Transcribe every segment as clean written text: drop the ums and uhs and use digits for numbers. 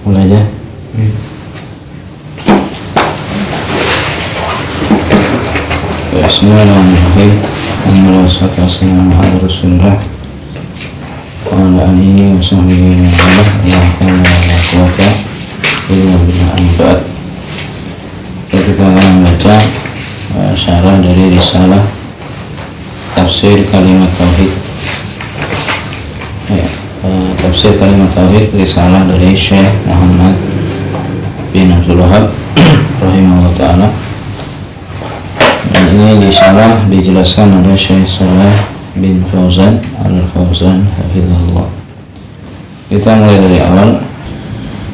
mulai aja. Bismillahirrahmanirrahim. Assalamualaikum warahmatullahi wabarakatuh. Wa alihi wa sahbihi wa sallam. Kita akan membaca syarah dari risalah tafsir kalimat tauhid. Tafsir kalimat tauhid, risalah dari Syekh Muhammad bin Abdul Wahab rahimahullah ta'ala. Dan ini risalah dijelaskan oleh Syekh Shalih bin Fauzan al-Fauzan hafizahullah. Kita mulai dari awal.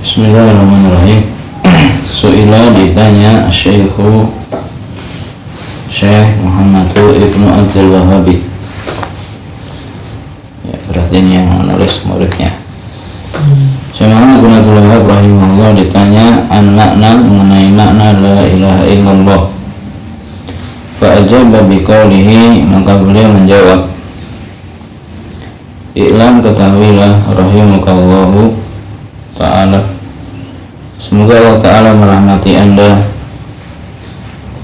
Bismillahirrahmanirrahim. Su'ila, ditanya Syekh Muhammad ibnu Abdul Wahhab. Ya, berarti ini yang menulis muridnya. Syekh Muhammad bin Abdul Wahhab rahimahullah ditanya an makna, mengenai makna la ilaha illallah. Fa'ajaba biqaulihi, maka beliau menjawab, I'lam, ketahuilah, rahimakallahu ta'ala, semoga Allah Ta'ala merahmati anda,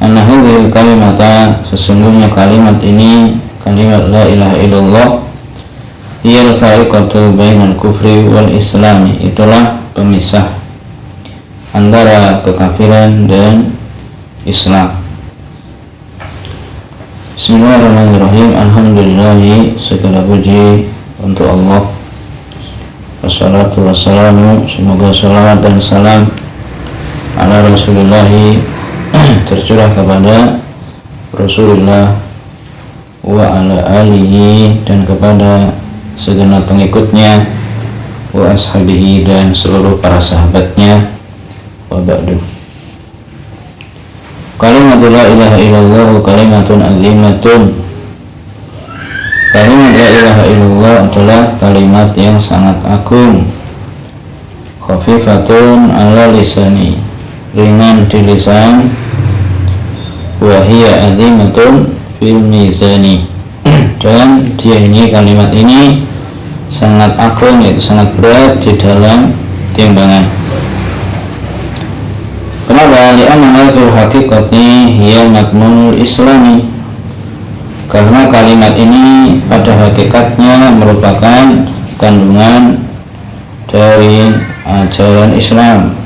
anna hadhil kalimata, sesungguhnya kalimat ini, kalimat la ilaha illallah, hiyal fariqatu bainal kufri wal islami, itulah pemisah antara kekafiran dan Islam. Bismillahirrahmanirrahim. Alhamdulillahi, segala puji untuk Allah. Wassalatu wassalamu, semoga salawat dan salam ala Rasulillahi, tercurah kepada Rasulullah, wa ala alihi, dan kepada segenap pengikutnya, wa ashabihi, dan seluruh para sahabatnya, wa ba'du. Kalimat la ilaha illallah kalimatun azimatun. Kalimat la ilaha illallah adalah kalimat yang sangat agung. Khafifatun ala lisani, ringan di lisan. Wa hiya azimatun fil mizani, dan dia ini, kalimat ini sangat agung, yaitu sangat berat di dalam timbangan. Kenapa? Li'anna fil haqiqati hiya matmunul islami, karena kalimat ini pada hakikatnya merupakan kandungan dari ajaran Islam,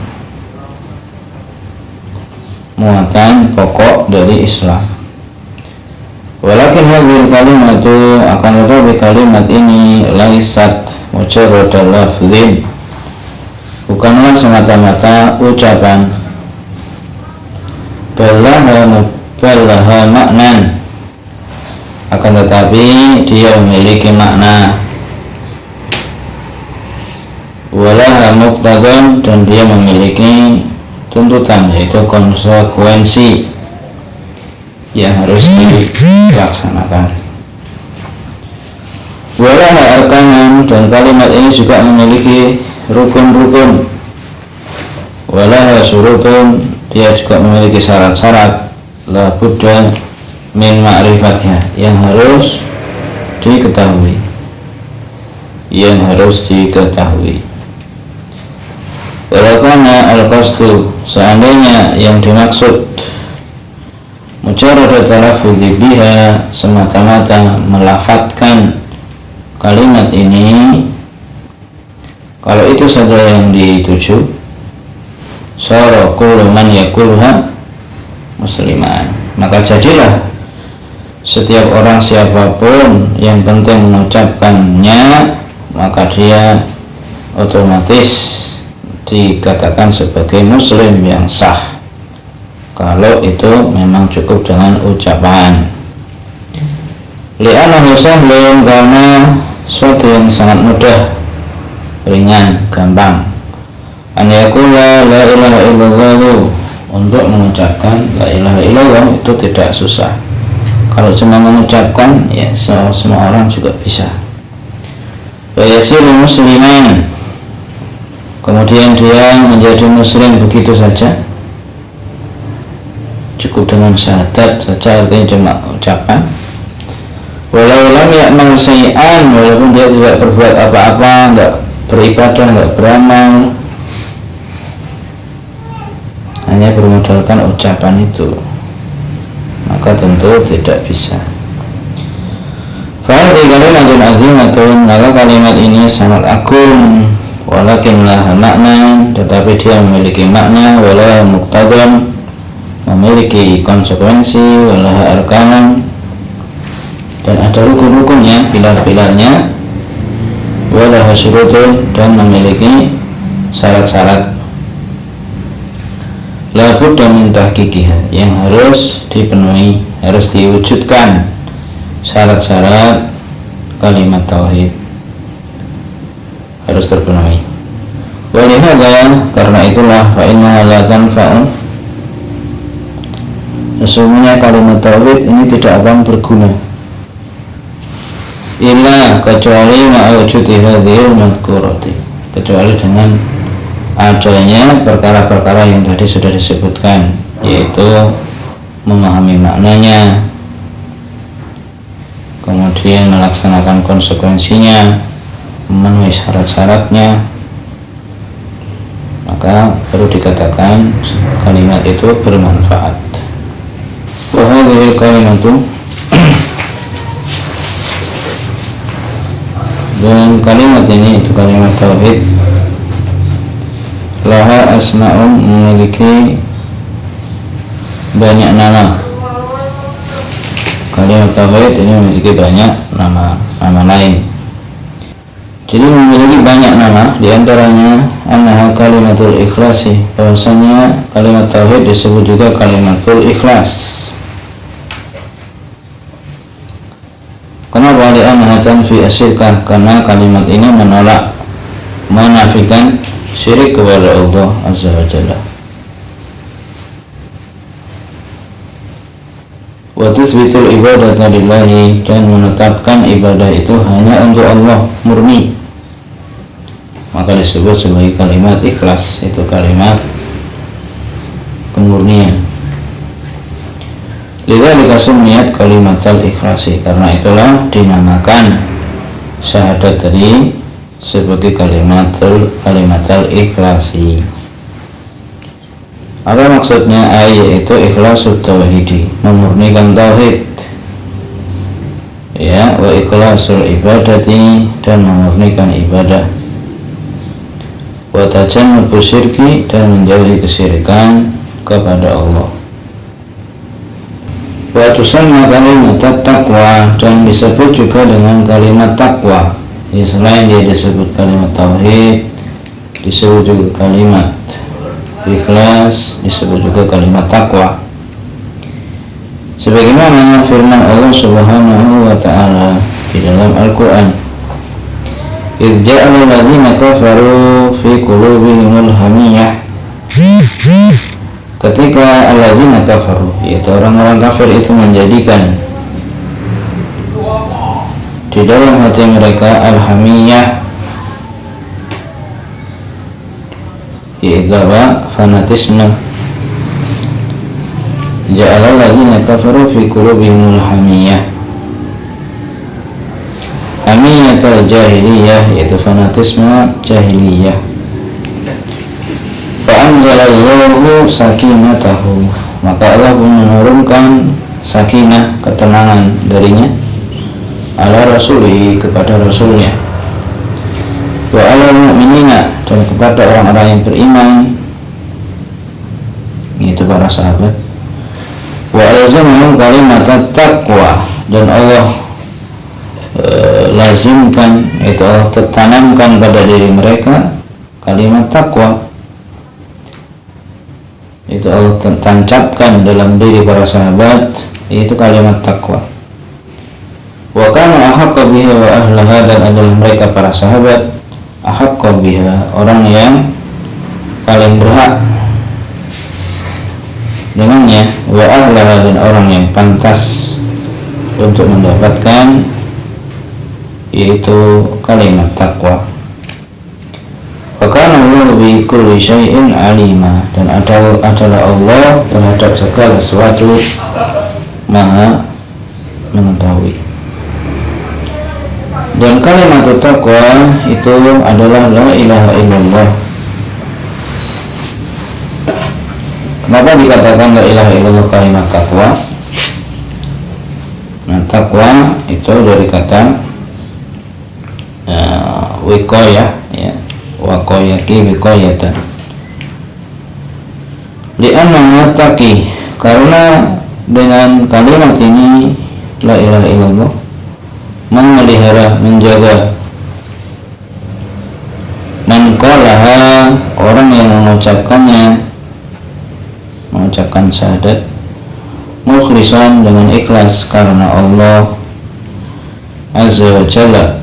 muatan pokok dari Islam. Walakin hadhil kalimatu, akan tetapi kalimat ini laisat mujarrad lafzin, bukanlah semata-mata ucapan, balaha maknan, akan tetapi dia memiliki makna, walaha muqtadan, dan dia memiliki tuntutan, yaitu konsekuensi yang harus dilaksanakan. Walaha arkanan, dan kalimat ini juga memiliki rukun-rukun. Walaha surutun, dia juga memiliki syarat-syarat, la budda min ma'rifatnya, yang harus diketahui, Walakana al-qasdu, seandainya yang dimaksud mujarrad talaffudzi biha, semata-mata melafadzkan kalimat ini, kalau itu saja yang dituju, sara kullu man yaquluha musliman, maka jadilah setiap orang, siapapun yang penting mengucapkannya, maka dia otomatis dikatakan sebagai muslim yang sah, kalau itu memang cukup dengan ucapan. Li'annahu sahlun, karena suatu yang sangat mudah, ringan, gampang. An yaqula la ilaha illallah, untuk mengucapkan la ilaha illallah itu tidak susah. Kalau cuma mengucapkan, ya semua orang juga bisa. Wa yasiru musliman, kemudian dia menjadi muslim begitu saja, cukup dengan syahadat saja, artinya cuma ucapan. Walau lam ya'mal syai'an, walaupun dia tidak berbuat apa-apa, enggak beribadah, enggak beramal, hanya bermodalkan ucapan itu, maka tentu tidak bisa. Fahadhi kalimatun azimatun, maka kalimat ini sangat agung. Walakin laha makna, tetapi dia memiliki makna. Walaha muqtadun, memiliki konsekuensi. Walaha arkanan, dan ada rukun-rukunnya, pilar-pilarnya. Walaha syurutun, dan memiliki syarat-syarat. La budda min tahqiqiha, yang harus dipenuhi, harus diwujudkan syarat-syarat kalimat tauhid harus terpenuhi. Walihada, karena itulah, fa inna la tanfa'u, sesungguhnya kalimat tauhid ini tidak akan berguna illa, kecuali ma'wujudi hadhil madhkurati, kecuali dengan adanya perkara-perkara yang tadi sudah disebutkan, yaitu memahami maknanya, kemudian melaksanakan konsekuensinya, memenuhi syarat-syaratnya, maka perlu dikatakan kalimat itu bermanfaat. Wa hadhil kalimatu, dan kalimat ini, itu kalimat tauhid, laha asma'un, memiliki banyak nama. Kalimat tauhid ini memiliki banyak nama lain. Jadi memiliki banyak nama, diantaranya annaha kalimatul ikhlasi, bahwasanya kalimat tauhid disebut juga kalimatul ikhlas. Kenapa? Li'annaha tanfi asyirkah, karena kalimat ini menolak, menafikan syirik kepada Allah Azza wa Jalla. Wa tuthbitul ibadata lillahi, dan menetapkan ibadah itu hanya untuk Allah, murni, maka disebut sebagai kalimat ikhlas, itu kalimat kemurnian. Lidzalika summiyat kalimatul ikhlasi, karena itulah dinamakan syahadat tadi sebagai kalimatul ikhlasi. Apa maksudnya? Yaitu ikhlasul tauhidi, memurnikan tauhid, ya, wa ikhlasul ibadati, dan memurnikan ibadah, wa tajannubu syirki, dan menjauhi kesyirikan kepada Allah. Wa tusamma kalimat taqwa, dan disebut juga dengan kalimat taqwa. Ya, selain dia disebut kalimat tauhid, disebut juga kalimat ikhlas, disebut juga kalimat taqwa. Sebagaimana firman Allah Subhanahu wa ta'ala di dalam Al-Qur'an, idz ja'ala alladziina kafaru fi qulubihimul hamiyah, ketika alladzina kafaru, yaitu orang-orang kafir itu menjadikan di dalam hati mereka al-hamiyah, yaitu apa? Fanatisme. Ja'ala alladzina kafaru fi qulubihimul hamiyah, hamiyatul jahiliyah, yaitu fanatisme jahiliyah. Fa'anzalallahu sakinatahu, maka Allah menurunkan sakinah, ketenangan darinya, ala rasulihi, kepada rasulnya, wa ala mu'minina, dan kepada orang-orang yang beriman, yaitu para sahabat. Wa alzamahum kalimat taqwa, dan Allah lazimkan, yaitu Allah tanamkan pada diri mereka kalimat taqwa, itu Allah tancapkan dalam diri para sahabat, yaitu kalimat taqwa. Wa kana ahaqqa biha wa ahlaha, dan adalah mereka para sahabat ahaqqa biha, orang yang paling berhak dengannya, wa ahlaha, dan orang yang pantas untuk mendapatkan, yaitu kalimat taqwa. Wa kana Allahu bi kulli syai'in alima, dan adalah Allah terhadap segala sesuatu maha mengetahui. Dan kalimat taqwa itu adalah la ilaha illallah. Kenapa dikatakan la ilaha illallah kalimat takwa? Nah, takwa itu dari kata wiqayah, ya, waqayaki wiqayatan. Li'anna taqi, karena dengan kalimat ini la ilaha illallah memelihara, menjaga man qalaha, orang yang mengucapkan syahadat mukhlishan, dengan ikhlas karena Allah azza wa jalla.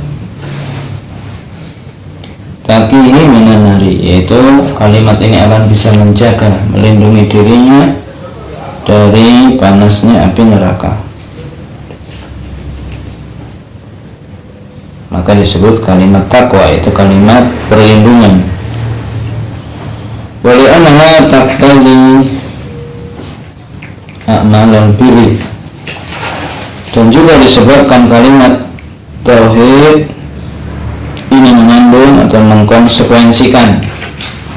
Taqihi minan nari, yaitu kalimat ini akan bisa menjaga, melindungi dirinya dari panasnya api neraka. Maka disebut kalimat takwa, itu kalimat perlindungan. Wali anha taqtadi a'malal birri, dan juga disebabkan kalimat tauhid ini mengandung atau mengkonsekuensikan,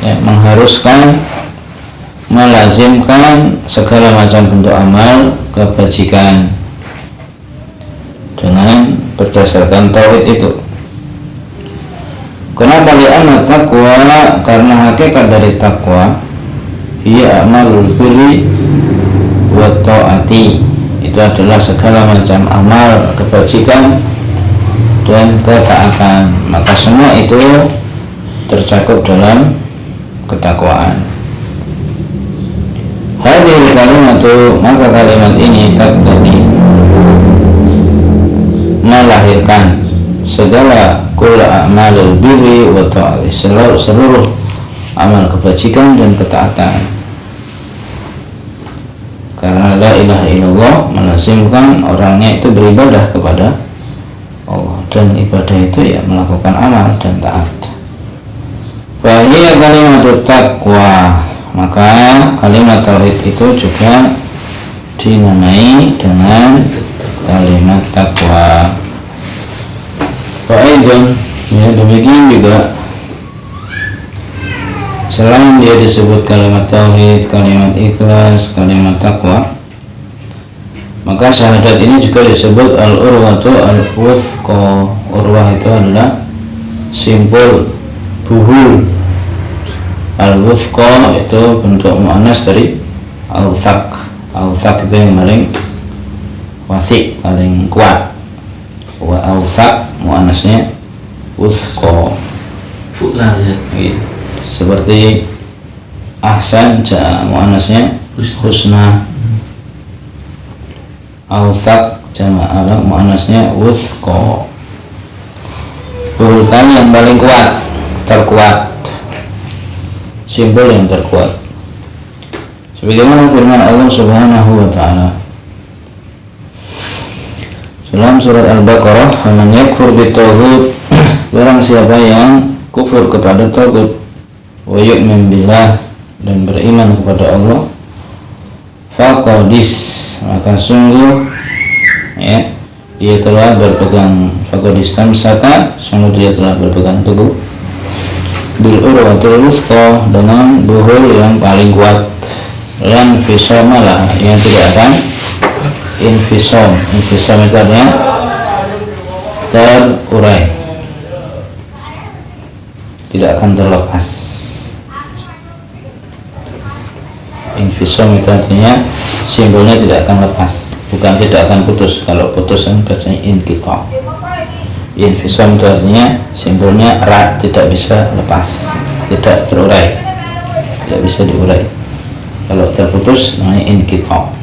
ya, mengharuskan, melazimkan segala macam bentuk amal kebajikan dengan berdasarkan tauhid itu. Kenapa li'anna taqwa? Karena hakikat dari takwa ia amalul birri wa ta'ati, itu adalah segala macam amal kebajikan dan ketaatan. Maka semua itu tercakup dalam ketakwaan. Hadhihi kalimatu, maka kalimat ini taqtadi, melahirkan segala kula a'malul birri wa ta'ati, seluruh amal kebajikan dan ketaatan. Karena la ilaha illallah melazimkan orangnya itu beribadah kepada Allah, dan ibadah itu ya melakukan amal dan taat. Wa hiya kalimatut taqwa, maka kalimat tauhid itu juga dinamai dengan kalimat takwa. Wa aidan, ya, demikian juga selain dia disebut kalimat tauhid, kalimat ikhlas, kalimat takwa, maka syahadat ini juga disebut al-urwatu al-wuthqa. Urwah itu adalah simpul buhul, al-wuthqa itu bentuk muannas dari al-thaq. Al-thaq itu yang paling wathiq, paling kuat. Wa al-thaq muannasnya wuthqa. Fu'la ya. Seperti ahsan, muannasnya husna. Al-thaq jama'ah muannasnya wuthqa. Urutan yang paling kuat, terkuat, simbol yang terkuat. Sebagaimana firman Allah Subhanahu wa ta'ala dalam surat Al-Baqarah, "Faman yakfur bitaghut," barang siapa yang kufur kepada taghut, wa yu'min billah, dan beriman kepada Allah, faqadis, maka sungguh, ya, dia telah berpegang, faqadis tamsaka, sungguh dia telah berpegang teguh, bil urwatil wuthqa, dengan buhul yang paling kuat, lan fisamalah, yang tidak akan infisam. Infisam itu artinya terurai, tidak akan terlepas. Infisam itu artinya simbolnya tidak akan lepas, bukan tidak akan putus. Kalau putus kan bacanya inqita'. Infisam itu artinya simbolnya erat, tidak bisa lepas, tidak terurai, tidak bisa diurai. Kalau terputus namanya inqita'.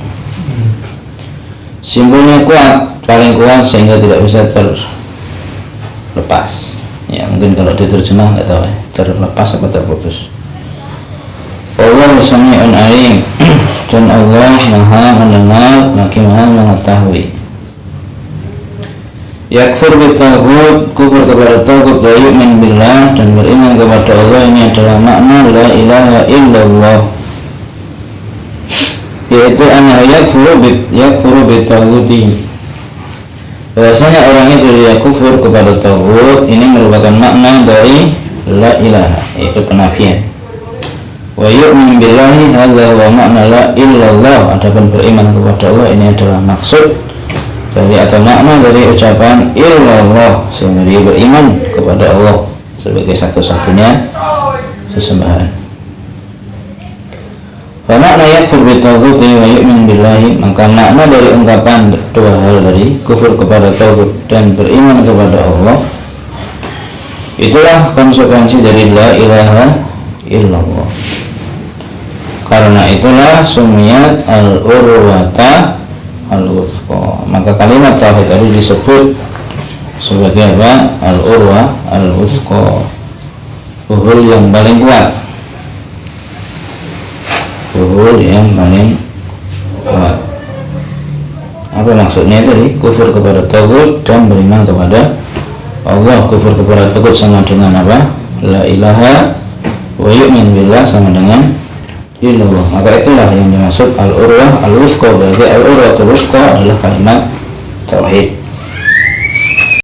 Simbolnya kuat, paling kuat sehingga tidak bisa terlepas. Ya, mungkin kalau diterjemah nggak tahu ya, terlepas apa terputus. Allah Sami'un Alim, dan Allah Maha mendengar lagi Maha mengetahui. Yakfur bitaghut, kufur kepada taghut, wa yu'min billah, dan beriman kepada Allah, ini adalah makna la ilaha illallah, yaitu anna yakfuru bitaghuti, bahwasanya orang itu dia kufur kepada taghut. Ini merupakan makna dari la ilaha, yaitu penafian. Wa yu'min billahi hadza wa makna la illallah. Adapun beriman kepada Allah ini adalah maksud dari atau makna dari ucapan illallah, sehingga dia beriman kepada Allah sebagai satu-satunya sesembahan. Fa makna yakfur bi taghuti wa yu'min billahi, maka makna dari ungkapan dua hal dari kufur kepada taghut dan beriman kepada Allah, itulah konsekuensi dari la ilaha illallah. Karena itulah sumiyat al-urwata al-wuthqa. Maka kalimat tauhid tadi disebut sebagai apa? Al-urwa al-wuthqa, uhul yang paling kuat, uhul yang paling kuat. Apa maksudnya tadi? Kufur kepada taghut dan beriman kepada Allah. Kufur kepada taghut sama dengan apa? La ilaha, wa yu'min billah sama dengan illallah. Maka itulah yang dimaksud al-urwah al-wuthqa. Berarti al-urwah al-wuthqa adalah kalimat tauhid.